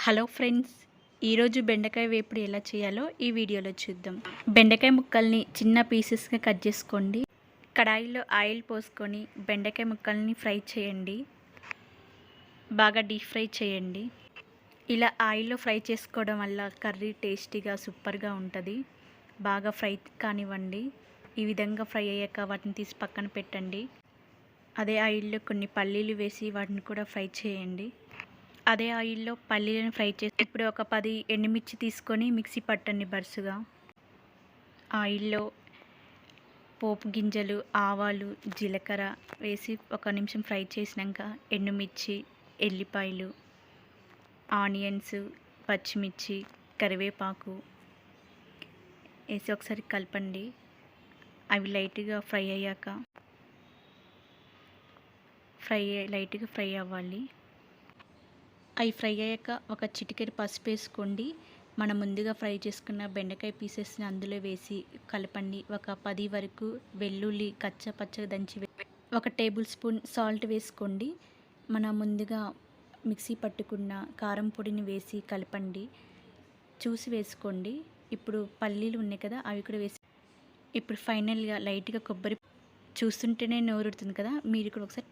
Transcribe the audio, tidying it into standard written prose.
Hello friends, ఈరోజు బెండకాయ వేపుడు ఎలా చేయాలో ఈ వీడియోలో చూద్దాం. బెండకాయ ముక్కల్ని చిన్న పీసెస్గా కట్ చేసుకోండి. కడాయిలో ఆయిల్ పోసుకొని బెండకాయ ముక్కల్ని ఫ్రై చేయండి. బాగా డీప్ ఫ్రై చేయండి. ఇలా ఆయిల్లో ఫ్రై చేసుకోవడం వల్ల కర్రీ టేస్టీగా సూపర్గా ఉంటుంది. బాగా ఫ్రై కానివ్వండి. ఈ విధంగా ఫ్రై అయ్యాక వాటిని తీసి పక్కన పెట్టండి. అదే ఆయిల్లో కొన్ని పల్లీలు వేసి వాటిని కూడా ఫ్రై చేయండి. అదే ఆయిల్లో పల్లీలను ఫ్రై చేసి ఇప్పుడు ఒక 10 ఎండుమిర్చి తీసుకొని మిక్సీ పట్టండి బరుసుగా. ఆయిల్లో పోపు గింజలు, ఆవాలు, జీలకర్ర వేసి 1 నిమిషం ఫ్రై చేసినాక ఎండుమిర్చి, ఎల్లిపాయలు, ఆనియన్స్, పచ్చిమిర్చి, కరివేపాకు వేసి ఒకసారి కలపండి. అవి లైట్గా ఫ్రై అయ్యాక లైట్గా ఫ్రై అవ్వాలి. అవి ఫ్రై అయ్యాక ఒక చిటికెడు పసుపు వేసుకోండి. మనం ముందుగా ఫ్రై చేసుకున్న బెండకాయ పీసెస్ని అందులో వేసి కలపండి. ఒక 10 వరకు వెల్లుల్లి కచ్చపచ్చగా దంచి 1 టేబుల్ స్పూన్ సాల్ట్ వేసుకోండి. మనం ముందుగా మిక్సీ పట్టుకున్న కారం పొడిని వేసి కలపండి. చూసి వేసుకోండి. ఇప్పుడు పల్లీలు ఉన్నాయి కదా, అవి కూడా వేసి ఇప్పుడు ఫైనల్గా లైట్గా కొబ్బరి చూస్తుంటేనే నోరుడుతుంది కదా, మీరు కూడా ఒకసారి